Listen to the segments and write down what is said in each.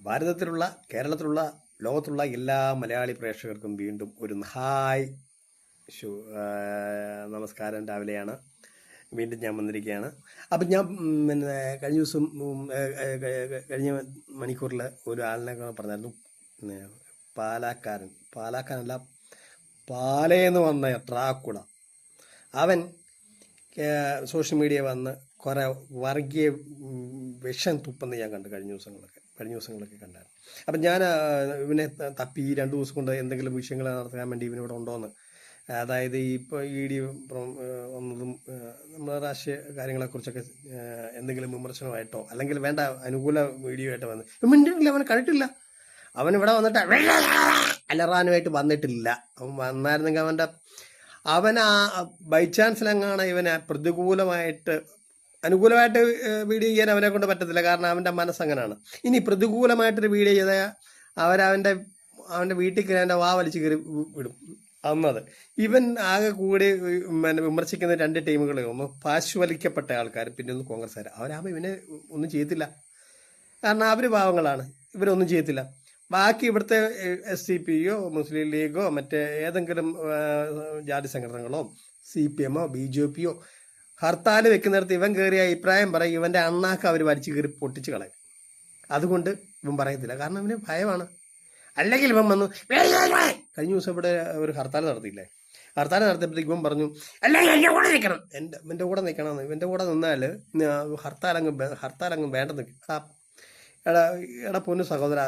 ഭാരതത്തിലുള്ള കേരളത്തിലുള്ള ലോകത്തുള്ള എല്ലാ മലയാളി പ്രേക്ഷകർക്കും വീണ്ടും ഒരു ഹായ് നമസ്കാരം. രാവിലെയാണ്, വീണ്ടും ഞാൻ വന്നിരിക്കുകയാണ്. അപ്പം ഞാൻ പിന്നെ കഴിഞ്ഞ മണിക്കൂറിൽ ഒരു ആളിനെ പറഞ്ഞായിരുന്നു, പാലാക്കാരനല്ല, പാലയെന്ന് വന്ന ട്രാക്കുട. അവൻ സോഷ്യൽ മീഡിയ വന്ന് കുറേ വർഗീയ വിഷം തുപ്പെന്ന് ഞാൻ കണ്ടു കഴിഞ്ഞ ദിവസങ്ങളൊക്കെ കണ്ടായിരുന്നു. അപ്പം ഞാൻ ഇവനെ തപ്പി 2 ദിവസം കൊണ്ട് എന്തെങ്കിലും വിഷയങ്ങൾ നടത്താൻ വേണ്ടി ഇവനിവിടെ ഉണ്ടോയെന്ന്. അതായത് ഇപ്പോൾ ED വന്നതും നമ്മുടെ രാഷ്ട്രീയ കാര്യങ്ങളെക്കുറിച്ചൊക്കെ എന്തെങ്കിലും വിമർശനമായിട്ടോ അല്ലെങ്കിൽ വേണ്ട അനുകൂല വീഡിയോ ആയിട്ടോ വന്ന് മിണ്ടിട്ടില്ല. അവൻ കണ്ടിട്ടില്ല. അവനിവിടെ വന്നിട്ട് അലറാനുമായിട്ട് വന്നിട്ടില്ല. അവൻ വന്നായിരുന്നെങ്കിൽ അവൻ ബൈ ചാൻസിലെങ്ങാണ് ഇവനെ അനുകൂലമായിട്ട് വീഡിയോ ചെയ്യാൻ അവനെ കൊണ്ട് പറ്റത്തില്ല. കാരണം അവൻ്റെ മനസ്സങ്ങനാണ്. ഇനി പ്രതികൂലമായിട്ടൊരു വീഡിയോ ചെയ്താൽ അവൻ്റെ വീട്ടിൽ കയറി അവൻ്റെ വലിച്ചു കയറി വിടും. അന്നത് ഇവൻ ആകെ കൂടി വിമർശിക്കുന്ന 2 ടീമുകളെ, ഒന്ന് പാർശ്വവൽക്കപ്പെട്ട ആൾക്കാർ, പിന്നെ ഒന്ന് കോൺഗ്രസ്സുകാർ. അവരാകുമ്പോൾ ഇവനെ ഒന്നും ചെയ്യത്തില്ല. കാരണം അവർ പാവങ്ങളാണ്, ഇവരൊന്നും ചെയ്യത്തില്ല. ബാക്കി ഇവിടുത്തെ SDPയോ മുസ്ലിം ലീഗോ മറ്റേ ഏതെങ്കിലും ജാതി സംഘടനകളോ CPMോ BJPയോ ഹർത്താൽ വെക്കുന്നിടത്ത് ഇവൻ കയറിയ അഭിപ്രായം പറയും, ഇവൻ്റെ അണ്ണാക്ക് അവർ വലിച്ചു കയറി പൊട്ടിച്ച് കളയും. അതുകൊണ്ട് ഇവൻ പറയത്തില്ല, കാരണം ഇവന് ഭയമാണ്. അല്ലെങ്കിൽ ഇവൻ വന്നു കഴിഞ്ഞ ദിവസം ഇവിടെ ഒരു ഹർത്താൽ നടത്തിയില്ലേ, ഹർത്താൽ നടത്തിയപ്പോഴത്തേക്ക് ഇവൻ പറഞ്ഞു, അല്ലെങ്കിൽ എൻ്റെ കൂടെ നിൽക്കണം, എൻ്റെ കൂടെ നിൽക്കണമെന്ന്. ഇവൻ്റെ കൂടെ നിന്നാൽ ഹർത്താലങ്ങ് വേണ്ട നിൽക്കും. എടാ പൊന്നു സഹോദര,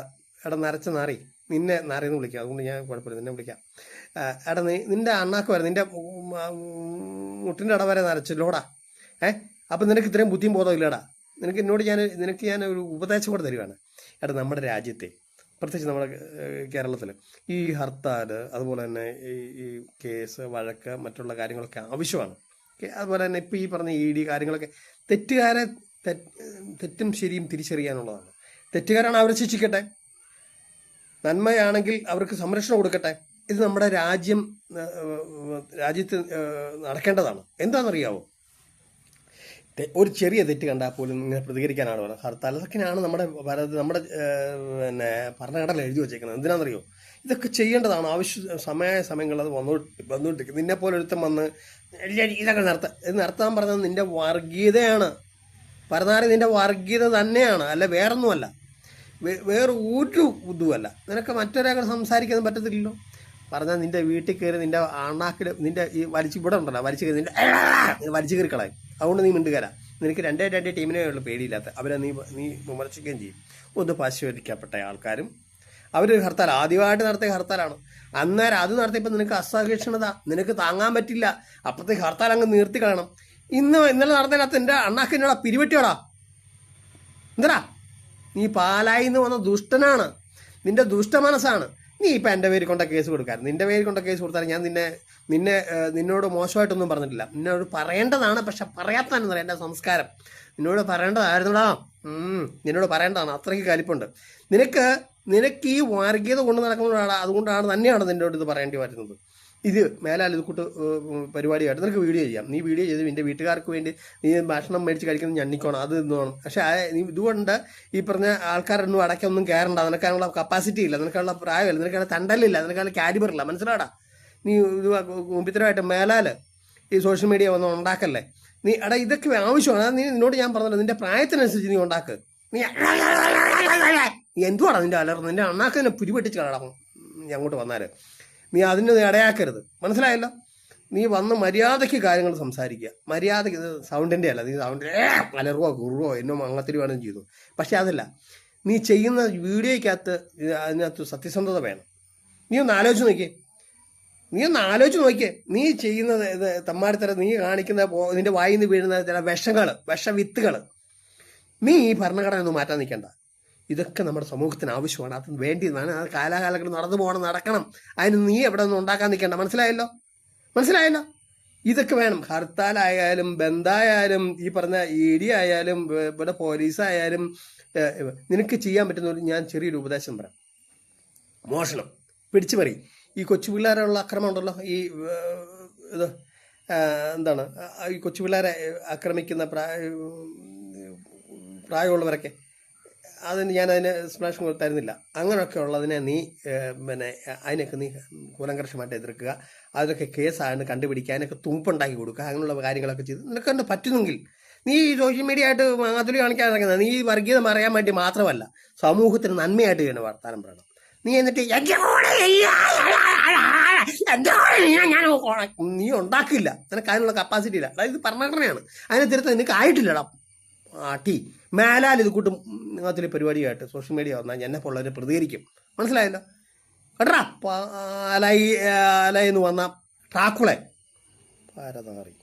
എടാ നരച്ച നാറി, നിന്നെ നാറിയെന്ന് വിളിക്കാം, അതുകൊണ്ട് ഞാൻ കുഴപ്പമില്ല, നിന്നെ വിളിക്കാം. എടാ നിന്റെ അണ്ണാക്ക് വരെ, നിന്റെ മുട്ടിൻ്റെ ഇട വരെ നരച്ചല്ലോടാ. അപ്പം നിനക്ക് ഇത്രയും ബുദ്ധിയും ബോധം ഇല്ലടാ. നിനക്ക് ഞാൻ ഒരു ഉപദേശം കൂടെ തരുവാണ്. എടാ, നമ്മുടെ രാജ്യത്തെ, പ്രത്യേകിച്ച് നമ്മുടെ കേരളത്തിൽ ഈ ഹർത്താൽ, അതുപോലെ തന്നെ ഈ കേസ് വഴക്ക് മറ്റുള്ള കാര്യങ്ങളൊക്കെ ആവശ്യമാണ്. അതുപോലെ തന്നെ ഇപ്പോൾ ഈ പറഞ്ഞ ED കാര്യങ്ങളൊക്കെ തെറ്റുകാരെ തെറ്റും ശരിയും തിരിച്ചറിയാനുള്ളതാണ്. തെറ്റുകാരാണ് അവരെ ശിക്ഷിക്കട്ടെ, നന്മയാണെങ്കിൽ അവർക്ക് സംരക്ഷണം കൊടുക്കട്ടെ. ഇത് നമ്മുടെ രാജ്യത്ത് നടക്കേണ്ടതാണ്. എന്താണെന്നറിയാവോ, ഒരു ചെറിയ തെറ്റ് കണ്ടാൽ പോലും ഇങ്ങനെ പ്രതികരിക്കാനാണ് പറയുന്നത്. ഹർത്താൽ അതൊക്കെയാണ് നമ്മുടെ നമ്മുടെ ഭരണഘടന എഴുതി വെച്ചേക്കുന്നത്. എന്തിനാണെന്നറിയോ, ഇതൊക്കെ ചെയ്യേണ്ടതാണ്. സമയങ്ങളിൽ അത് വന്നുകൊണ്ടിരിക്കും. നിന്നെപ്പോലെ ഒരുത്തം വന്ന് ഇതൊക്കെ നടത്താൻ പറഞ്ഞത് നിന്റെ വർഗീയതയാണ്. പറഞ്ഞാൽ നിന്റെ വർഗീയത തന്നെയാണ്, അല്ല വേറൊന്നുമല്ല, വേറെ ഒരു ഇതുമല്ല. നിനക്ക് മറ്റൊരാൾ സംസാരിക്കാൻ പറ്റത്തില്ലല്ലോ. പറഞ്ഞാൽ നിന്റെ വീട്ടിൽ കയറി നിന്റെ അണ്ണാക്കിൽ നിന്റെ ഈ ഇവിടെ ഉണ്ടല്ലോ, വലിച്ചു കയറി വലിച്ചു കയറി കളയും. അതുകൊണ്ട് നീ മിണ്ടുകര. നിനക്ക് 2 ടീമിനേ ഉള്ളൂ പേടിയില്ലാത്ത. അവരെ നീ വിമർശിക്കുകയും ചെയ്യും. ഒന്ന് പാർശ്വവൽക്കരിക്കപ്പെട്ട ആൾക്കാരും അവർ ഹർത്താൽ ആദ്യമായിട്ട് നടത്തിയ ഹർത്താലാണ്. അന്നേരം അത് നടത്തിയപ്പോൾ നിനക്ക് അസഹിഷ്ണുത, നിനക്ക് താങ്ങാൻ പറ്റില്ല. അപ്പോഴത്തേക്ക് ഹർത്താൽ അങ്ങ് നിർത്തി കളയണം. ഇന്നലെ നടന്നതിനകത്ത് എൻ്റെ അണ്ണാക്കിനോടാ പിരിവെട്ടിയോടാ. എന്താ, നീ പാലായിന്ന് വന്ന ദുഷ്ടനാണ്, നിന്റെ ദുഷ്ട മനസ്സാണ്. നീ ഇപ്പം എൻ്റെ പേര് കൊണ്ട കേസ് കൊടുക്കാറ്. നിന്റെ പേര് കൊണ്ട കേസ് കൊടുത്താൽ ഞാൻ നിന്നോട് മോശമായിട്ടൊന്നും പറഞ്ഞിട്ടില്ല. നിന്നോട് പറയേണ്ടതാണ്, പക്ഷെ പറയാത്തതെന്ന് പറയാം. എൻ്റെ സംസ്കാരം നിന്നോട് പറയേണ്ടതായിരുന്നടാ. നിന്നോട് പറയേണ്ടതാണ്, അത്രയ്ക്ക് കലിപ്പുണ്ട് നിനക്ക് ഈ വർഗീയത കൊണ്ട് നടക്കുന്നതാണ്. അതുകൊണ്ടാണ് തന്നെയാണ് നിന്നോട് ഇത് പറയേണ്ടി വരുന്നത്. ഇത് മേലാൽ ഇത് കൂട്ട് പരിപാടിയായിട്ട് നിനക്ക് വീഡിയോ ചെയ്യാം. നീ വീഡിയോ ചെയ്ത് നിൻ്റെ വീട്ടുകാർക്ക് വേണ്ടി നീ ഭക്ഷണം മേടിച്ച് കഴിക്കുന്നത് ഞണ്ണിക്കോണം, അത് ഇന്നോണം. പക്ഷേ നീ ഇതുകൊണ്ട് ഈ പറഞ്ഞ ആൾക്കാരൊന്നും അടയ്ക്കൊന്നും കയറണ്ട. നിനക്കാനുള്ള കപ്പാസിറ്റി ഇല്ല, നിനക്കുള്ള പ്രായമില്ല, നിനക്കുള്ള തണ്ടലില്ല, നിനക്കുള്ള കാലിബറില്ല. മനസ്സിലാടാ. നീ ഇത് മുമ്പിത്തരമായിട്ട് മേലാൽ ഈ സോഷ്യൽ മീഡിയ ഒന്നും ഉണ്ടാക്കല്ലേ. നീ ഇതൊക്കെ ആവശ്യമാണ്. നിന്നോട് ഞാൻ പറഞ്ഞല്ലോ, നിന്റെ പ്രായത്തിനനുസരിച്ച് നീ ഉണ്ടാക്ക്. നീ എന്തുവാടാ നിന്റെ അലർന്ന്, നിന്റെ അണ്ണാക്ക് തന്നെ പുരിപെട്ടിച്ച് കളടാ. നീ അങ്ങോട്ട് വന്നാൽ നീ അതിന് ഇടയാക്കരുത്. മനസ്സിലായല്ലോ. നീ വന്ന് മര്യാദയ്ക്ക് കാര്യങ്ങൾ സംസാരിക്കുക. മര്യാദയ്ക്ക്, ഇത് സൗണ്ടിൻ്റെ അല്ല, നീ സൗണ്ടിൻ്റെ അലറുവോ കുറുവോ എന്നോ അങ്ങനത്തെ വേണമെന്ന് ചെയ്തു. പക്ഷെ അതല്ല, നീ ചെയ്യുന്ന വീഡിയോയ്ക്കകത്ത് അതിനകത്ത് സത്യസന്ധത വേണം. നീ ഒന്ന് ആലോചിച്ച് നോക്കിയേ. നീ ചെയ്യുന്നത് ഇത് തമ്മാടിത്തരം, നീ കാണിക്കുന്ന നിന്റെ വായിൽ നിന്ന് വീഴുന്ന ചില വിഷവിത്തുകൾ, നീ ഈ ഭരണഘടന ഒന്നും മാറ്റാൻ നിൽക്കണ്ട. ഇതൊക്കെ നമ്മുടെ സമൂഹത്തിന് ആവശ്യമാണ്. അത് വേണ്ടിയതാണ്. അത് കാലാകാലങ്ങളിൽ നടക്കണം. അതിന് നീ എവിടെ ഒന്നും ഉണ്ടാക്കാൻ നിൽക്കേണ്ട. മനസ്സിലായല്ലോ. ഇതൊക്കെ വേണം. ഹർത്താലായാലും ബന്ധായാലും ഈ പറഞ്ഞ ED ആയാലും ഇവിടെ പോലീസായാലും നിനക്ക് ചെയ്യാൻ പറ്റുന്ന ഞാൻ ചെറിയൊരു ഉപദേശം പറയാം. മോഷണം, പിടിച്ചുപറി, ഈ കൊച്ചു പിള്ളേരുള്ള അക്രമം ഉണ്ടല്ലോ, ഈ ഇത് ഈ കൊച്ചു പിള്ളേരെ ആക്രമിക്കുന്ന പ്രായമുള്ളവരൊക്കെ അതിന് ഞാനതിന് സ്പ്ലാഷ് തരുന്നില്ല. അങ്ങനെയൊക്കെ ഉള്ളതിനെ നീ പിന്നെ അതിനൊക്കെ നീ കൂലങ്കർഷമായിട്ട് എതിർക്കുക. അതിനൊക്കെ കേസാണ് കണ്ടുപിടിക്കാനൊക്കെ തുമ്പുണ്ടാക്കി കൊടുക്കുക. അങ്ങനെയുള്ള കാര്യങ്ങളൊക്കെ ചെയ്ത് നിനക്ക് തന്നെ പറ്റുന്നെങ്കിൽ നീ സോഷ്യൽ മീഡിയ ആയിട്ട് അതിൽ കാണിക്കാൻ ഇറങ്ങുന്നത് നീ വർഗീയത മറയാൻ വേണ്ടി മാത്രമല്ല, സമൂഹത്തിന് നന്മയായിട്ട് ചെയ്യുന്ന വർത്താനം പറയണം. നീ എന്നിട്ട് നീ ഉണ്ടാക്കില്ല, നിനക്ക് അതിനുള്ള കപ്പാസിറ്റി ഇല്ല. അതായത് ഭരണഘടനയാണ്, അതിനെ തിരുത്താൻ നിനക്ക് ആയിട്ടില്ലടാ ആട്ടി. മേലാൽ ഇത് കൂട്ടും അതിൽ പരിപാടിയായിട്ട് സോഷ്യൽ മീഡിയ വന്നാൽ എന്നെ പോലുള്ളവരെ പ്രതികരിക്കും. മനസ്സിലായല്ലോ കേട്ടാ? അലായി എന്ന് വന്ന ട്രാക്കുളെ ഭാരതമറി